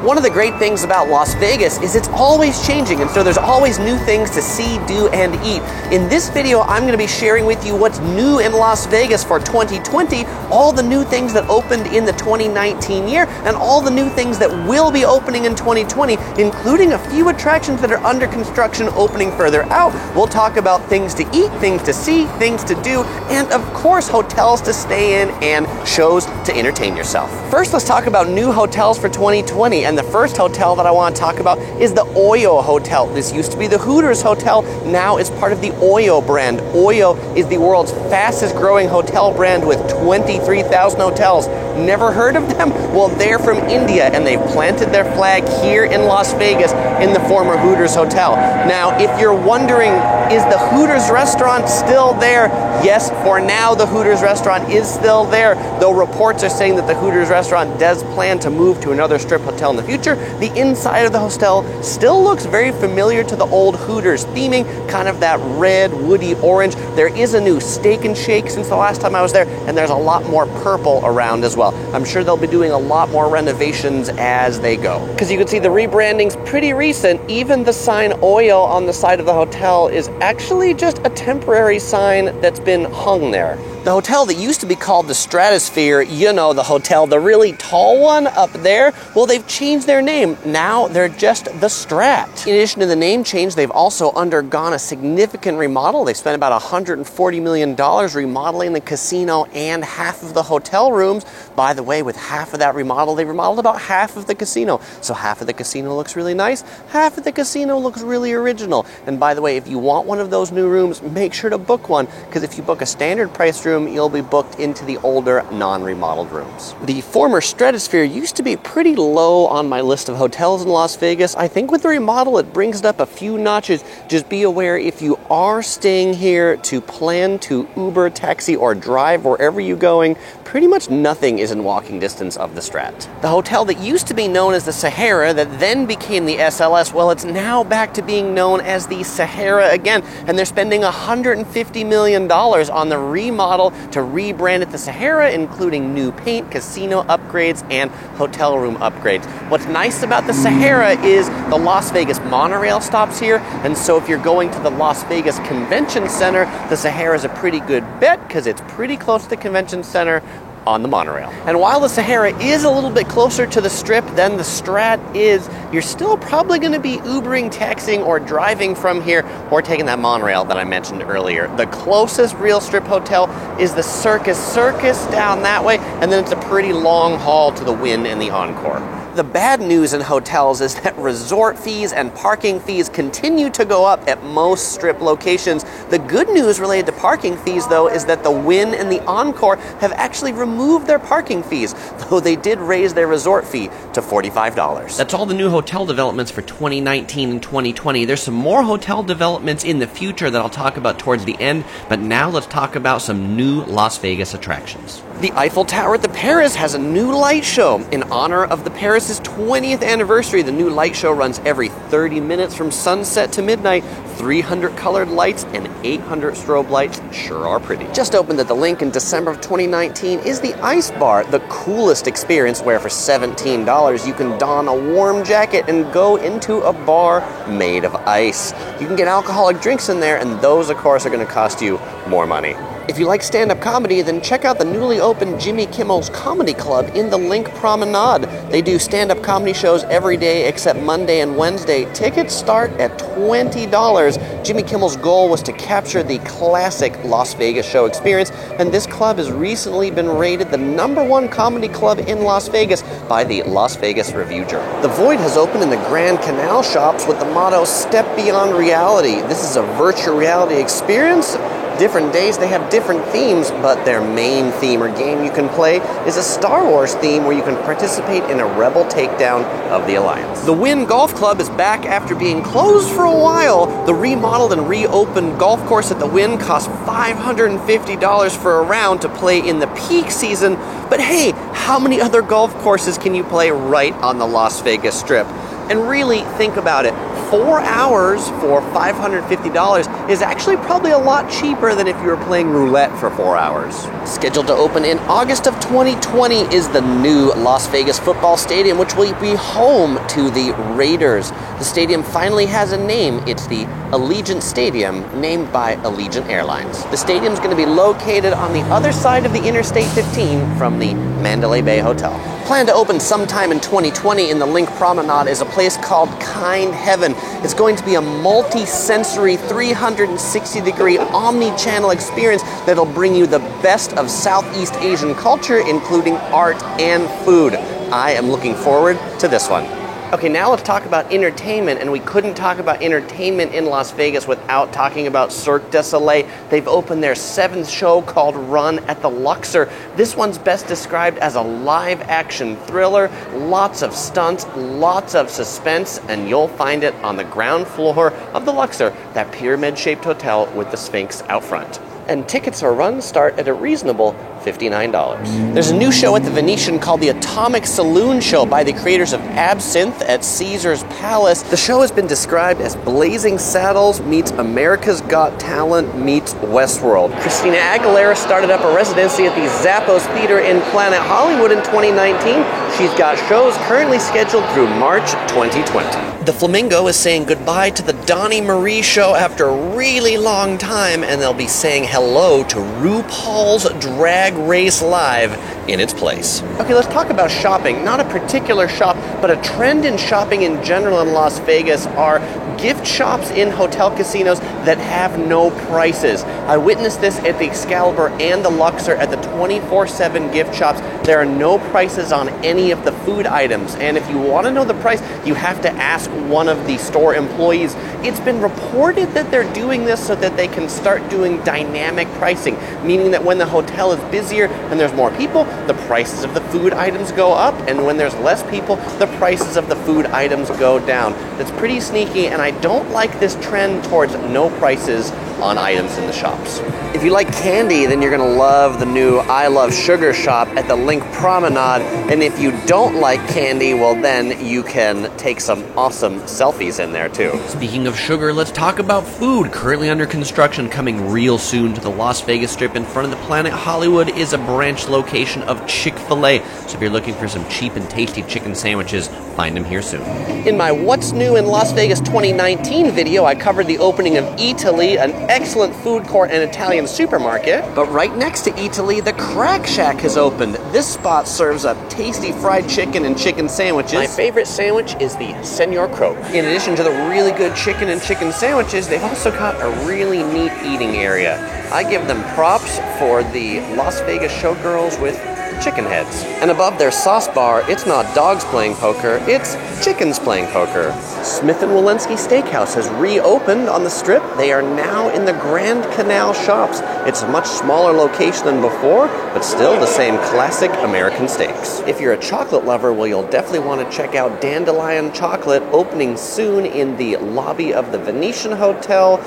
One of the great things about Las Vegas is it's always changing, and so there's always new things to see, do, and eat. In this video, I'm going to be sharing with you what's new in Las Vegas for 2020, all the new things that opened in the 2019 year, and all the new things that will be opening in 2020, including a few attractions that are under construction opening further out. We'll talk about things to eat, things to see, things to do, and of course, hotels to stay in and shows to entertain yourself. First, let's talk about new hotels for 2020. And the first hotel that I want to talk about is the Oyo Hotel. This used to be the Hooters Hotel. Now it's part of the Oyo brand. Oyo is the world's fastest growing hotel brand with 23,000 hotels. Never heard of them? Well, they're from India and they've planted their flag here in Las Vegas in the former Hooters Hotel. Now, if you're wondering, is the Hooters restaurant still there? Yes, for now the Hooters restaurant is still there, though reports are saying that the Hooters restaurant does plan to move to another strip hotel in the future. The inside of the hotel still looks very familiar to the old Hooters theming, kind of that red, woody orange. There is a new Steak and Shake since the last time I was there, and there's a lot more purple around as well. I'm sure they'll be doing a lot more renovations as they go. Because you can see the rebranding's pretty recent. Even the sign Oyo on the side of the hotel is actually just a temporary sign that's been hung there. The hotel that used to be called the Stratosphere, you know, the hotel, the really tall one up there, well, they've changed their name. Now they're just the Strat. In addition to the name change, they've also undergone a significant remodel. They spent about $140 million remodeling the casino and half of the hotel rooms. By the way, with half of that remodel, they remodeled about half of the casino. So half of the casino looks really nice, half of the casino looks really original. And by the way, if you want one of those new rooms, make sure to book one, because if you book a standard price room, you'll be booked into the older, non-remodeled rooms. The former Stratosphere used to be pretty low on my list of hotels in Las Vegas. I think with the remodel, it brings it up a few notches. Just be aware, if you are staying here, to plan to Uber, taxi, or drive wherever you're going. Pretty much nothing is in walking distance of the Strat. The hotel that used to be known as the Sahara, that then became the SLS, well, it's now back to being known as the Sahara again, and they're spending $150 million on the remodel to rebrand it the Sahara, including new paint, casino upgrades, and hotel room upgrades. What's nice about the Sahara is the Las Vegas monorail stops here, and so if you're going to the Las Vegas Convention Center, the Sahara is a pretty good bet because it's pretty close to the Convention Center on the monorail. And while the Sahara is a little bit closer to the Strip than the Strat is, you're still probably going to be Ubering, taxiing, or driving from here, or taking that monorail that I mentioned earlier. The closest real Strip hotel is the Circus down that way, and then it's a pretty long haul to the Wynn and the Encore. The bad news in hotels is that resort fees and parking fees continue to go up at most Strip locations. The good news related to parking fees, though, is that the Wynn and the Encore have actually removed their parking fees, though they did raise their resort fee to $45. That's all the new hotel developments for 2019 and 2020. There's some more hotel developments in the future that I'll talk about towards the end, but now let's talk about some new Las Vegas attractions. The Eiffel Tower at the Paris has a new light show. In honor of the Paris' 20th anniversary, the new light show runs every 30 minutes from sunset to midnight. 300 colored lights and 800 strobe lights. Sure are pretty. Just opened at the Link in December of 2019 is the Ice Bar, the coolest experience where for $17 you can don a warm jacket and go into a bar made of ice. You can get alcoholic drinks in there, and those, of course, are going to cost you more money. If you like stand-up comedy, then check out the newly opened Jimmy Kimmel's Comedy Club in the Link Promenade. They do stand-up comedy shows every day except Monday and Wednesday. Tickets start at $20. Jimmy Kimmel's goal was to capture the classic Las Vegas show experience, and this club has recently been rated the #1 comedy club in Las Vegas by the Las Vegas Review-Journal. The Void has opened in the Grand Canal Shops with the motto, "Step Beyond Reality." This is a virtual reality experience. Different days they have different themes, but their main theme or game you can play is a Star Wars theme where you can participate in a rebel takedown of the Alliance. The Wynn Golf Club is back after being closed for a while. The remodeled and reopened golf course at the Wynn costs $550 for a round to play in the peak season, but hey, how many other golf courses can you play right on the Las Vegas Strip? And really think about it. 4 hours for $550 is actually probably a lot cheaper than if you were playing roulette for 4 hours. Scheduled to open in August of 2020 is the new Las Vegas Football Stadium, which will be home to the Raiders. The stadium finally has a name. It's the Allegiant Stadium, named by Allegiant Airlines. The stadium's going to be located on the other side of the Interstate 15 from the Mandalay Bay Hotel. Planned to open sometime in 2020 in the Link Promenade is a place called Kind Heaven. It's going to be a multi-sensory, 360-degree, omni-channel experience that'll bring you the best of Southeast Asian culture, including art and food. I am looking forward to this one. Okay, now let's talk about entertainment, and we couldn't talk about entertainment in Las Vegas without talking about Cirque du Soleil. They've opened their 7th show called Run at the Luxor. This one's best described as a live-action thriller, lots of stunts, lots of suspense, and you'll find it on the ground floor of the Luxor, that pyramid-shaped hotel with the Sphinx out front. And tickets for Run start at a reasonable $59. There's a new show at the Venetian called the Atomic Saloon Show by the creators of Absinthe at Caesar's Palace. The show has been described as Blazing Saddles meets America's Got Talent meets Westworld. Christina Aguilera started up a residency at the Zappos Theater in Planet Hollywood in 2019. She's got shows currently scheduled through March 2020. The Flamingo is saying goodbye to the Donnie Marie Show after a really long time, and they'll be saying hello to RuPaul's Drag Race Live in its place. Okay, let's talk about shopping. Not a particular shop, but a trend in shopping in general in Las Vegas are gift shops in hotel casinos that have no prices. I witnessed this at the Excalibur and the Luxor at the 24/7 gift shops. There are no prices on any of the food items, and if you want to know the price, you have to ask one of the store employees. It's been reported that they're doing this so that they can start doing dynamic pricing, meaning that when the hotel is busier and there's more people, the prices of the food items go up, and when there's less people, the prices of the food items go down. That's pretty sneaky, and I don't like this trend towards no prices on items in the shops. If you like candy, then you're going to love the new I Love Sugar shop at the Link Promenade, and if you don't like candy, well then you can take some awesome selfies in there too. Speaking of sugar, let's talk about food. Currently under construction, coming real soon to the Las Vegas Strip in front of the Planet Hollywood is a branch location of Chick-fil-A. So if you're looking for some cheap and tasty chicken sandwiches, find them here soon. In my What's New in Las Vegas 2019 video, I covered the opening of Eataly, an excellent food court and Italian supermarket. But right next to Eataly, the Crack Shack has opened. This spot serves up tasty fried chicken and chicken sandwiches. My favorite sandwich is the Senor Croak. In addition to the really good chicken and chicken sandwiches, they've also got a really neat eating area. I give them props for the Las Vegas showgirls with chicken heads. And above their sauce bar, it's not dogs playing poker, it's chickens playing poker. Smith & Wollensky Steakhouse has reopened on the Strip. They are now in the Grand Canal Shops. It's a much smaller location than before, but still the same classic American steaks. If you're a chocolate lover, well, you'll definitely want to check out Dandelion Chocolate, opening soon in the lobby of the Venetian Hotel.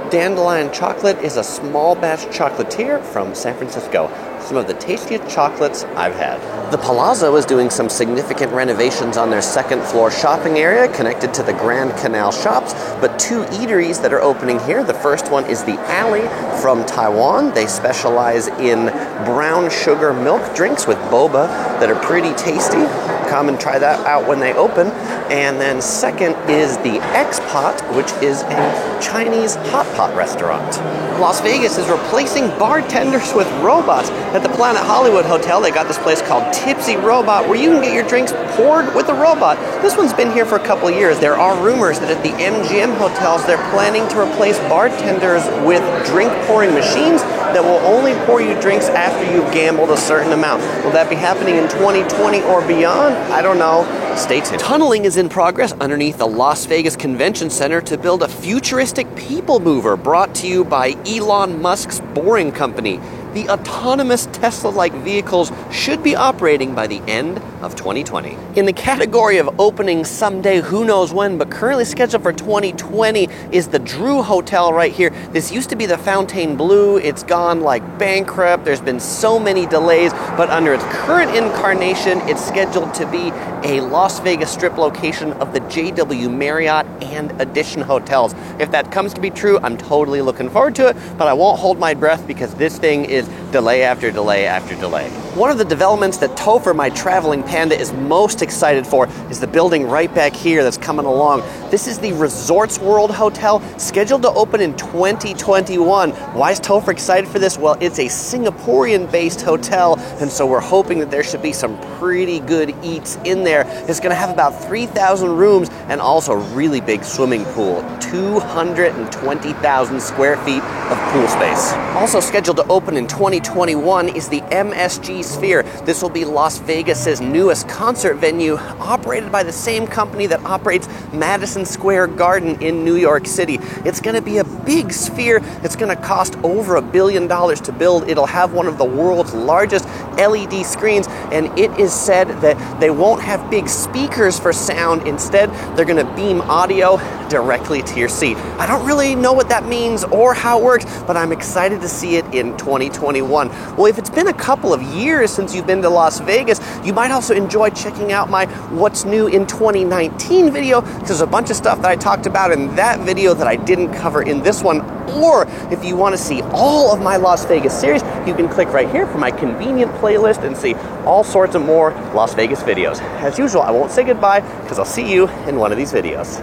Dandelion Chocolate is a small batch chocolatier from San Francisco. Some of the tastiest chocolates I've had. The Palazzo is doing some significant renovations on their second floor shopping area connected to the Grand Canal Shops, but 2 eateries that are opening here. The first one is the Alley from Taiwan. They specialize in brown sugar milk drinks with boba that are pretty tasty. Come and try that out when they open. And then second is the X-Pot, which is a Chinese hot pot restaurant. Las Vegas is replacing bartenders with robots. At the Planet Hollywood Hotel, they got this place called Tipsy Robot, where you can get your drinks poured with a robot. This one's been here for a couple of years. There are rumors that at the MGM hotels, they're planning to replace bartenders with drink pouring machines that will only pour you drinks after you've gambled a certain amount. Will that be happening in 2020 or beyond? I don't know. Stay tuned. Tunneling is in progress underneath the Las Vegas Convention Center to build a futuristic people mover brought to you by Elon Musk's Boring Company. The autonomous Tesla-like vehicles should be operating by the end of 2020. In the category of opening someday, who knows when, but currently scheduled for 2020 is the Drew Hotel right here. This used to be the Fontainebleau. It's gone like bankrupt. There's been so many delays, but under its current incarnation, it's scheduled to be a Las Vegas Strip location of the JW Marriott and Edition hotels. If that comes to be true, I'm totally looking forward to it, but I won't hold my breath because this thing is delay after delay after delay. One of the developments that Topher, my traveling panda, is most excited for is the building right back here that's coming along. This is the Resorts World Hotel, scheduled to open in 2021. Why is Topher excited for this? Well, it's a Singaporean-based hotel, and so we're hoping that there should be some pretty good eats in there. It's going to have about 3,000 rooms and also a really big swimming pool, 220,000 square feet of pool space. Also scheduled to open in 2021 is the MSG Sphere. This will be Las Vegas's newest concert venue, operated by the same company that operates Madison Square Garden in New York City. It's going to be a big sphere. It's going to cost over $1 billion to build. It'll have one of the world's largest LED screens, and it is said that they won't have big speakers for sound. Instead, they're going to beam audio directly to your seat. I don't really know what that means or how it works, but I'm excited to see it in 2021. Well, if it's been a couple of years since you've been to Las Vegas, you might also enjoy checking out my What's New in 2019 video, because there's a bunch of stuff that I talked about in that video that I didn't cover in this one. Or if you want to see all of my Las Vegas series, you can click right here for my convenient playlist and see all sorts of more Las Vegas videos. As usual, I won't say goodbye because I'll see you in one of these videos.